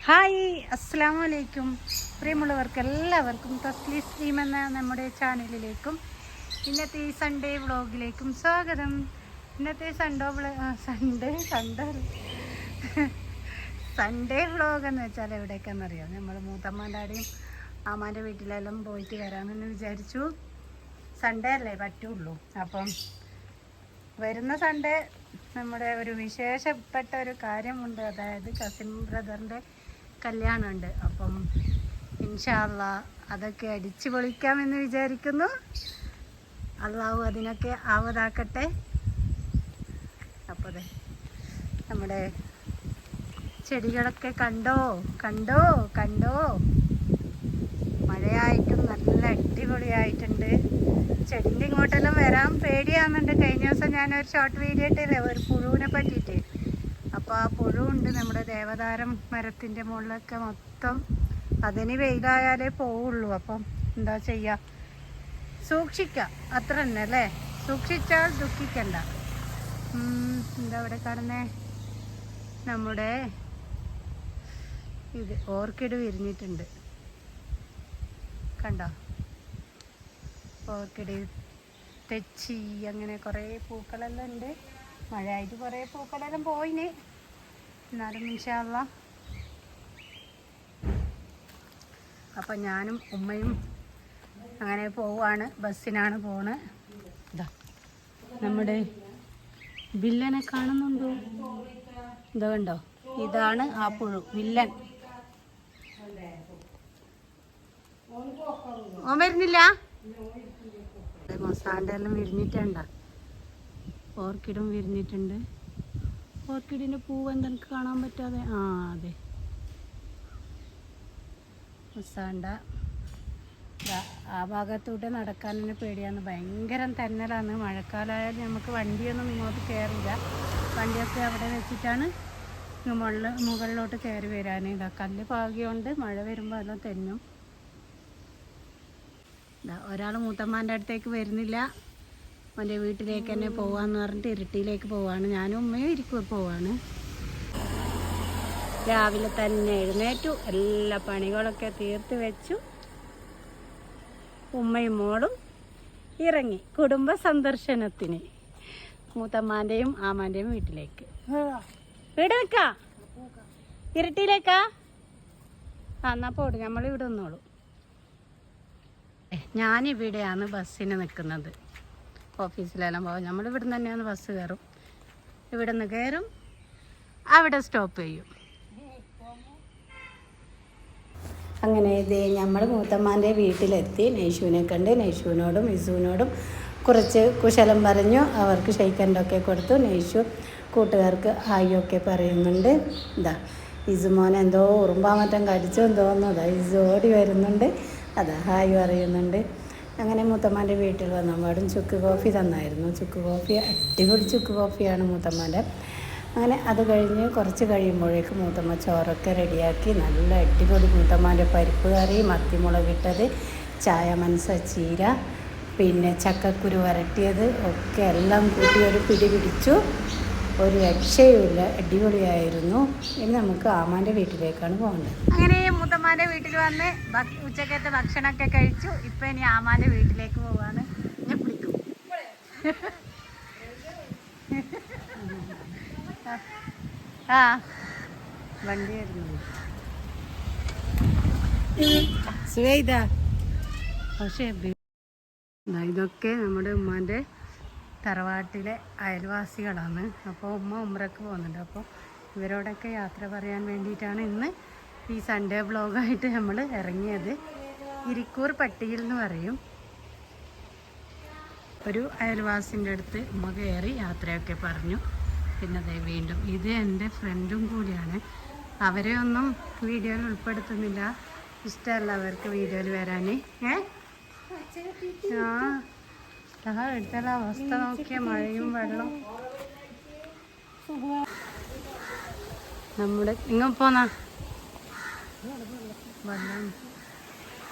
Hi, അസ്സലാമു അലൈക്കും. പ്രിയമുള്ളവർക്ക് എല്ലാവർക്കും തസ്ലി സ്ട്രീം എന്ന നമ്മുടെ ചാനലിലേക്കും ഇന്നത്തെ ഈ സൺഡേ വ്ളോഗിലേക്കും സ്വാഗതം. ഇന്നത്തെ സൺഡേ വ്ളോഗ് എന്ന് വെച്ചാൽ എവിടേക്കാണെന്നറിയാം. നമ്മൾ മൂത്തമ്മാൻ്റെയും ആമാൻ്റെ വീട്ടിലെല്ലാം പോയിട്ട് വരാമെന്ന് വിചാരിച്ചു. സൺഡേ അല്ലേ പറ്റുള്ളൂ. അപ്പം വരുന്ന സൺഡേ നമ്മുടെ ഒരു വിശേഷപ്പെട്ട ഒരു കാര്യമുണ്ട്. അതായത് കസിൻ ബ്രദറിൻ്റെ കല്യാണമുണ്ട്. അപ്പം ഇൻഷാ അല്ലാഹ് അതൊക്കെ അടിച്ചു പൊളിക്കാമെന്ന് വിചാരിക്കുന്നു. അള്ളാഹു അതിനൊക്കെ ആവതാക്കട്ടെ. അപ്പോൾ നമ്മുടെ ചെടികളൊക്കെ കണ്ടോ മഴയായിട്ടും നല്ല അടിപൊളിയായിട്ടുണ്ട്. ചെടിൻ്റെ ഇങ്ങോട്ടെല്ലാം വരാൻ പേടിയാകുന്നുണ്ട്. കഴിഞ്ഞ ദിവസം ഞാനൊരു ഷോർട്ട് വീഡിയോ ഇട്ടില്ലേ ഒരു പുഴുവിനെ പറ്റിയിട്ട്. അപ്പോൾ ആ പുഴുവുണ്ട് നമ്മുടെ ദേവതാരം മരത്തിൻ്റെ മുകളിലൊക്കെ മൊത്തം. അതിന് വെയിലായാലേ പോവുള്ളൂ. അപ്പം എന്താ ചെയ്യുക, സൂക്ഷിക്കുക, അത്ര തന്നെ അല്ലേ. സൂക്ഷിച്ചാൽ ദുഃഖിക്കണ്ട. എന്താ ഇവിടെ കാണുന്നേ, നമ്മുടെ ഇത് ഓർക്കിഡ് വിരിഞ്ഞിട്ടുണ്ട്, കണ്ടോ? ഓർക്കിഡ്, തെച്ചി, അങ്ങനെ കുറേ പൂക്കളെല്ലാം ഉണ്ട്. മഴയായിട്ട് കുറേ പൂക്കളെല്ലാം പോയിന്. എന്നാലും ഇൻഷാ അല്ലാഹ്. അപ്പം ഞാനും ഉമ്മയും അങ്ങനെ പോവാണ്. ബസ്സിനാണ് പോണ്. ഇതാ നമ്മുടെ വില്ലനെ കാണുന്നുണ്ടോ? ഇതാ കണ്ടോ, ഇതാണ് ആ പുഴു, വില്ലൻ. ഓൻ വരുന്നില്ല. മൊസാൻ്റെ എല്ലാം വിരിഞ്ഞിട്ടുണ്ട. ഓർക്കിഡും വിരിഞ്ഞിട്ടുണ്ട്. ഓർക്കിഡിൻ്റെ പൂവ് എന്തെനിക്ക് കാണാൻ പറ്റാതെ. അതെ, മൊസാണ്ട. ആ ഭാഗത്തൂടെ നടക്കാൻ തന്നെ പേടിയാണ്. ഭയങ്കര തെന്നലാണ്. മഴക്കാലമായാലും നമുക്ക് വണ്ടിയൊന്നും ഇങ്ങോട്ട് കയറില്ല. വണ്ടിയൊക്കെ അവിടെ വെച്ചിട്ടാണ് മുകളിലോട്ട് കയറി വരാൻ. ഇതാ കല്ല് പാകിയോണ്ട് മഴ വരുമ്പോൾ എല്ലാം തെന്നും. ഒരാൾ മൂത്തമ്മാൻ്റെ അടുത്തേക്ക് വരുന്നില്ല, അവൻ്റെ വീട്ടിലേക്ക് തന്നെ പോവാന്ന് പറഞ്ഞിട്ട് ഇരിട്ടിയിലേക്ക് പോവാണ്. ഞാനും ഉമ്മയും ഇരിക്കും പോവാണ്. രാവിലെ തന്നെ എഴുന്നേറ്റു, എല്ലാ പണികളൊക്കെ തീർത്ത് വെച്ചു. ഉമ്മയും മോളും ഇറങ്ങി കുടുംബ സന്ദർശനത്തിന് മൂത്തമ്മാൻ്റെയും ആമാൻ്റെയും വീട്ടിലേക്ക്. വീട് നിൽക്കാ, ഇരട്ടിയിലേക്കാ? എന്നാ പോടും, നമ്മളിവിടെ നിന്നോളൂ. ഞാനിവിടെയാണ് ബസ്സിന് നിൽക്കുന്നത്. ഓഫീസിലെല്ലാം പോകാം. നമ്മളിവിടെ നിന്ന് തന്നെയാണ് ബസ് കയറും. ഇവിടെ നിന്ന് കയറും, അവിടെ സ്റ്റോപ്പ് ചെയ്യും. അങ്ങനെ ഇതേ നമ്മൾ മൂത്തമ്മാൻ്റെ വീട്ടിലെത്തി. നെയ്ഷുവിനെ കണ്ട് നെയ്ഷുവിനോടും ഇസുവിനോടും കുറച്ച് കുശലം പറഞ്ഞു. അവർക്ക് ഷെയ്ക്കൻ്റൊക്കെ കൊടുത്തു. നെയ്ഷു കൂട്ടുകാർക്ക് ഹായൊക്കെ പറയുന്നുണ്ട്. ഇതാ ഇസുമോൻ എന്തോ ഉറുമ്പാമറ്റം കടിച്ചോ തോന്നുന്നതാ. ഇസു ഓടി വരുന്നുണ്ട്. അതാ ഹായ് പറയുന്നുണ്ട്. അങ്ങനെ മൂത്തമ്മാൻ്റെ വീട്ടിൽ വന്നപാടും ചുക്ക് കോഫി തന്നായിരുന്നു. ചുക്ക് കോഫി അടിപൊളി ചുക്ക് കോഫിയാണ് മൂത്തമ്മാൻ്റെ. അങ്ങനെ അത് കഴിഞ്ഞ് കുറച്ച് കഴിയുമ്പോഴേക്കും മൂത്തമ്മ ചോറൊക്കെ റെഡിയാക്കി. നല്ല അടിപൊളി മൂത്തമ്മാൻ്റെ പരിപ്പ് കറി, മത്തിമുളകിട്ടത്, ചായ മനസ്സ ചീര, പിന്നെ ചക്കക്കുരു വരട്ടിയത് ഒക്കെ എല്ലാം കൂട്ടി ഒരു പിടി പിടിച്ചു. ഒരു രക്ഷയുമില്ല, അടിപൊളിയായിരുന്നു. ഇനി നമുക്ക് ആമാൻ്റെ വീട്ടിലേക്കാണ് പോകേണ്ടത്. അങ്ങനെ മൂത്തമ്മാൻ്റെ വീട്ടിൽ വന്ന് ഉച്ചക്കത്തെ ഭക്ഷണമൊക്കെ കഴിച്ചു. ഇപ്പം ഇനി ആമാൻ്റെ വീട്ടിലേക്ക് പോവാണ്. ഞാൻ കുളിക്കും. വണ്ടി വരുന്നു. സുവൈദ, പക്ഷേ ഇതൊക്കെ നമ്മുടെ ഉമ്മാൻ്റെ തറവാട്ടിലെ അയൽവാസികളാണ്. അപ്പോൾ ഉമ്മ ഉംറക്ക് പോകുന്നുണ്ട്. അപ്പോൾ ഇവരോടൊക്കെ യാത്ര പറയാൻ വേണ്ടിയിട്ടാണ് ഇന്ന് ഈ സൺഡേ വ്ളോഗായിട്ട് നമ്മൾ ഇറങ്ങിയത്. ഇരിക്കൂർ പട്ടിയിൽ എന്ന് പറയും. ഒരു അയൽവാസിൻ്റെ അടുത്ത് ഉമ്മ കയറി യാത്രയൊക്കെ പറഞ്ഞു. പിന്നെ വീണ്ടും ഇത് എൻ്റെ ഫ്രണ്ടും കൂടിയാണ്. അവരെ ഒന്നും വീഡിയോയിൽ ഉൾപ്പെടുത്തുന്നില്ല. ഇഷ്ടമല്ല അവർക്ക് വീഡിയോയിൽ വരാൻ. എടുത്തുള്ള അവസ്ഥ നോക്കിയ മഴയും വെള്ളം. നമ്മുടെ ഇങ്ങോട്ട് പോന്നാ വെള്ളം.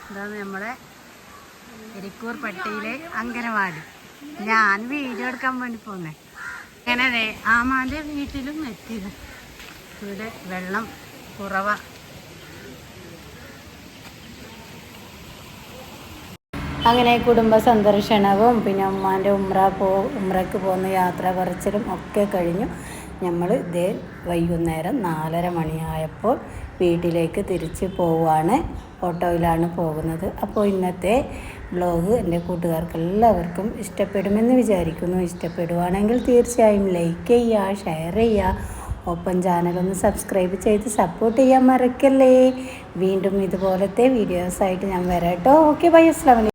ഇതാണ് നമ്മളെ ഇരിക്കൂർ പട്ടിയിലെ അംഗനവാടി. ഞാൻ വീഡിയോ എടുക്കാൻ വേണ്ടി പോന്നേ. അങ്ങനെ ആമാൻ്റെ വീട്ടിലും എത്തിയത്. ഇവിടെ വെള്ളം കുറവാണ്. അങ്ങനെ കുടുംബ സന്ദർശനവും പിന്നെ ഉമ്മാൻ്റെ ഉമ്രക്ക് പോകുന്ന യാത്ര പറച്ചിലും ഒക്കെ കഴിഞ്ഞു. നമ്മൾ ഇതേ വൈകുന്നേരം 4:30 മണിയായപ്പോൾ വീട്ടിലേക്ക് തിരിച്ച് പോവുകയാണ്. ഓട്ടോയിലാണ് പോകുന്നത്. അപ്പോൾ ഇന്നത്തെ വ്ലോഗ് എൻ്റെ കൂട്ടുകാർക്ക് എല്ലാവർക്കും ഇഷ്ടപ്പെടുമെന്ന് വിചാരിക്കുന്നു. ഇഷ്ടപ്പെടുവാണെങ്കിൽ തീർച്ചയായും ലൈക്ക് ചെയ്യുക, ഷെയർ ചെയ്യുക, ഒപ്പം ചാനലൊന്ന് സബ്സ്ക്രൈബ് ചെയ്ത് സപ്പോർട്ട് ചെയ്യാൻ മറക്കല്ലേ. വീണ്ടും ഇതുപോലത്തെ വീഡിയോസായിട്ട് ഞാൻ വരാം കേട്ടോ. ഓക്കെ, ബൈ, അസ്സലാമു അലൈക്കും.